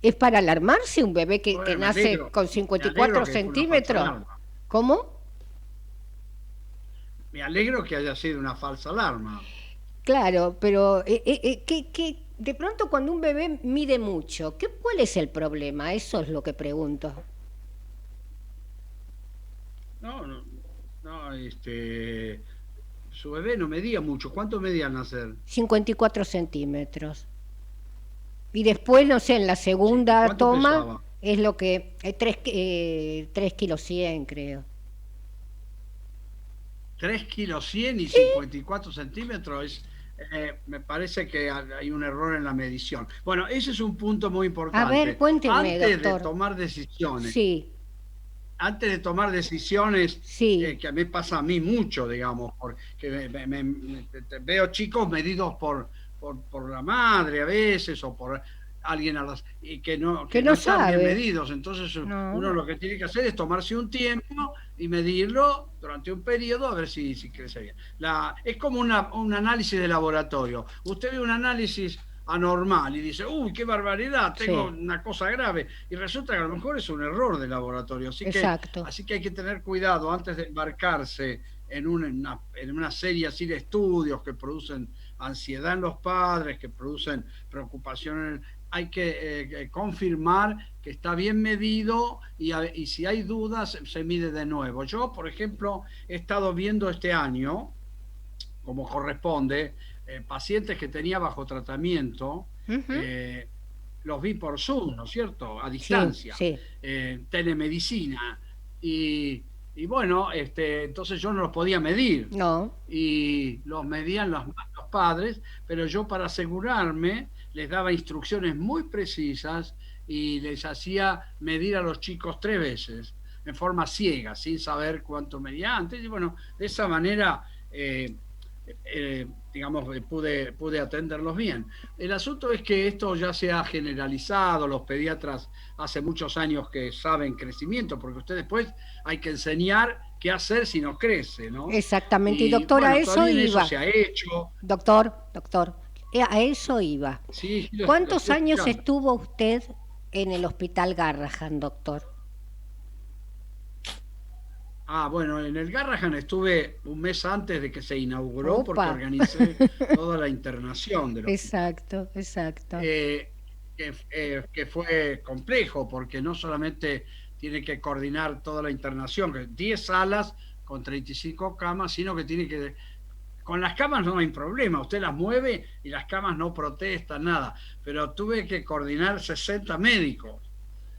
¿Es para alarmarse un bebé que nace con 54 centímetros? ¿Cómo? Me alegro que haya sido una falsa alarma. Claro, pero que de pronto cuando un bebé mide mucho, ¿cuál es el problema? Eso es lo que pregunto. No, su bebé no medía mucho. ¿Cuánto medía al nacer? 54 centímetros. Y después, no sé, en la segunda toma pesaba? Es lo que... 3 kilos 100, creo. 3 kilos 100 y 54 centímetros. Me parece que hay un error en la medición. Bueno, ese es un punto muy importante. A ver, cuénteme, antes doctor. De tomar decisiones. Sí. Antes de tomar decisiones, sí. Que a mí pasa a mí mucho, digamos, porque veo chicos medidos por la madre a veces o por alguien y que no están bien medidos. Entonces uno lo que tiene que hacer es tomarse un tiempo y medirlo durante un periodo a ver si crece bien. Es como un análisis de laboratorio. Usted ve un análisis anormal y dice, uy, qué barbaridad, tengo una cosa grave, y resulta que a lo mejor es un error de laboratorio. Así que hay que tener cuidado antes de embarcarse en una serie así de estudios que producen ansiedad en los padres, que producen preocupación. Hay que confirmar que está bien medido y si hay dudas se mide de nuevo. Yo, por ejemplo, he estado viendo este año, como corresponde, pacientes que tenía bajo tratamiento, los vi por Zoom, ¿no es cierto? A distancia, telemedicina. Y Y bueno, entonces yo no los podía medir. No. Y los medían los padres, pero yo para asegurarme les daba instrucciones muy precisas y les hacía medir a los chicos 3 veces, en forma ciega, sin saber cuánto medía antes. Y bueno, de esa manera, digamos, pude atenderlos bien. El asunto es que esto ya se ha generalizado, los pediatras hace muchos años que saben crecimiento, porque usted después hay que enseñar qué hacer si no crece, ¿no? Exactamente, y doctor, bueno, a eso iba. Eso se ha hecho. Doctor, a eso iba. Sí, ¿Cuántos años estuvo usted en el Hospital Garrahan, doctor? Bueno, en el Garrahan estuve un mes antes de que se inauguró. Opa. Porque organicé toda la internación de los. Exacto. Que fue complejo, porque no solamente tiene que coordinar toda la internación, que 10 salas con 35 camas, sino que tiene que... Con las camas no hay problema, usted las mueve y las camas no protestan, nada, pero tuve que coordinar 60 médicos.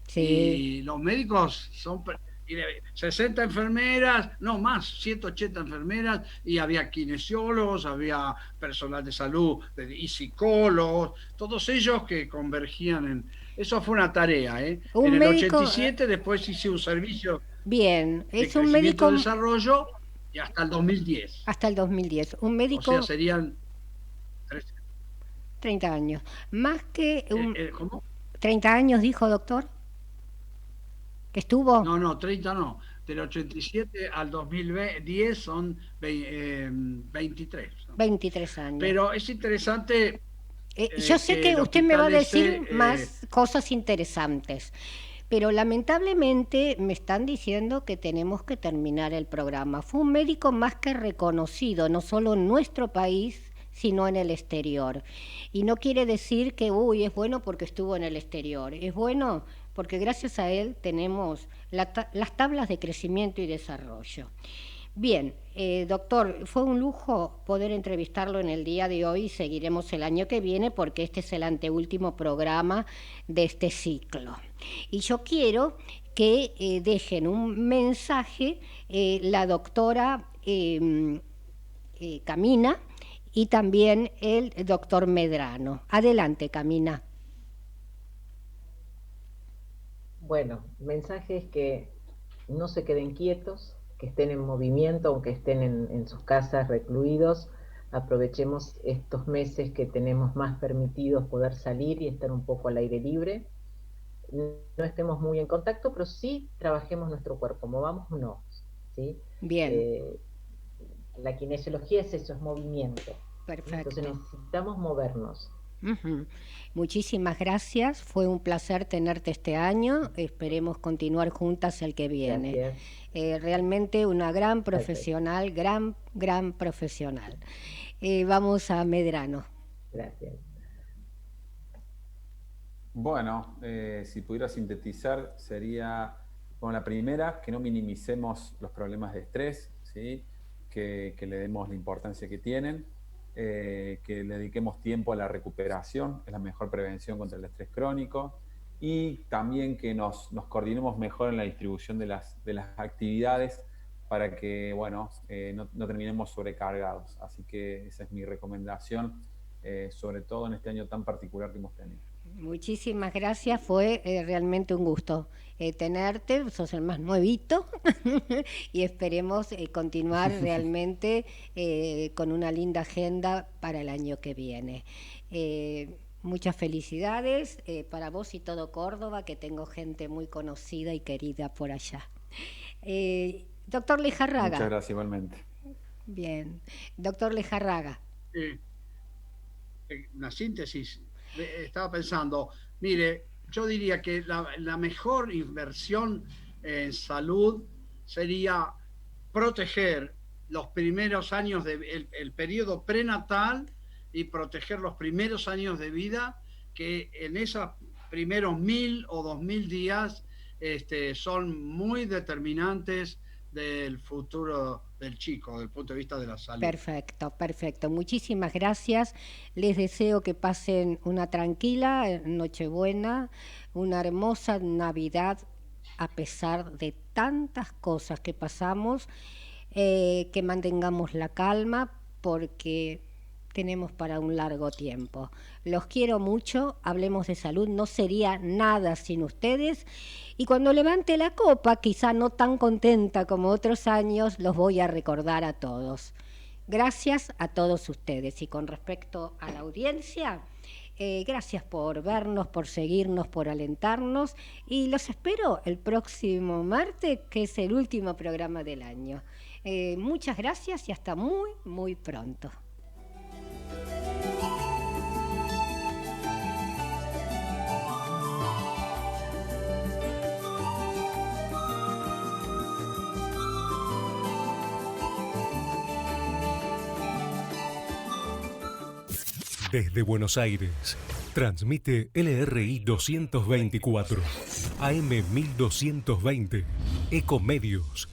Sí. Y los médicos son 60 enfermeras, no más, 180 enfermeras, y había kinesiólogos, había personal de salud y psicólogos, todos ellos que convergían en... Eso fue una tarea, ¿eh? En el médico, 87 después hice un servicio bien, es de un médico de desarrollo y hasta el 2010. Hasta el 2010. Un médico... O sea, serían 30 años. Más que... ¿Cómo? 30 años, dijo, doctor. ¿Que estuvo? No, 30 no. Del 87 al 2010 son 23. 23 años. Pero es interesante... yo sé que usted me va a decir más cosas interesantes, pero lamentablemente me están diciendo que tenemos que terminar el programa. Fue un médico más que reconocido, no solo en nuestro país, sino en el exterior. Y no quiere decir que, es bueno porque estuvo en el exterior. Es bueno porque gracias a él tenemos las tablas de crecimiento y desarrollo. Bien, doctor, fue un lujo poder entrevistarlo en el día de hoy y seguiremos el año que viene porque este es el anteúltimo programa de este ciclo. Y yo quiero que dejen un mensaje la doctora Camina y también el doctor Medrano. Adelante, Camina. Bueno, el mensaje es que no se queden quietos, que estén en movimiento, aunque estén en sus casas recluidos. Aprovechemos estos meses que tenemos más permitidos poder salir y estar un poco al aire libre. No estemos muy en contacto, pero sí trabajemos nuestro cuerpo, movámonos, ¿sí? Bien. La kinesiología es eso, es movimiento. Perfecto. Entonces necesitamos movernos. Uh-huh. Muchísimas gracias, fue un placer tenerte este año, esperemos continuar juntas el que viene. Realmente una gran profesional, gran profesional. Vamos a Medrano. Gracias. Bueno, si pudiera sintetizar sería, bueno, la primera, que no minimicemos los problemas de estrés, ¿sí? Que le demos la importancia que tienen. Que le dediquemos tiempo a la recuperación, es la mejor prevención contra el estrés crónico, y también que nos coordinemos mejor en la distribución de las actividades para que, bueno, no terminemos sobrecargados. Así que esa es mi recomendación, sobre todo en este año tan particular que hemos tenido. Muchísimas gracias, fue realmente un gusto tenerte, sos el más nuevito y esperemos continuar realmente con una linda agenda para el año que viene. Muchas felicidades para vos y todo Córdoba, que tengo gente muy conocida y querida por allá. Doctor Lejarraga. Muchas gracias igualmente. Bien. Doctor Lejarraga. Una síntesis. Estaba pensando, mire, yo diría que la mejor inversión en salud sería proteger los primeros años, el periodo prenatal, y proteger los primeros años de vida, que en esos primeros 1000 o 2000 días son muy determinantes del futuro del chico, desde el punto de vista de la salud. Perfecto. Muchísimas gracias. Les deseo que pasen una tranquila Nochebuena, una hermosa Navidad a pesar de tantas cosas que pasamos, que mantengamos la calma porque tenemos para un largo tiempo. Los quiero mucho, Hablemos de Salud no sería nada sin ustedes, y cuando levante la copa, quizá no tan contenta como otros años, los voy a recordar a todos. Gracias a todos ustedes. Y con respecto a la audiencia, gracias por vernos, por seguirnos, por alentarnos, y los espero el próximo martes, que es el último programa del año. Muchas gracias y hasta muy, muy pronto. Desde Buenos Aires, transmite LRI 224, AM 1220, Ecomedios,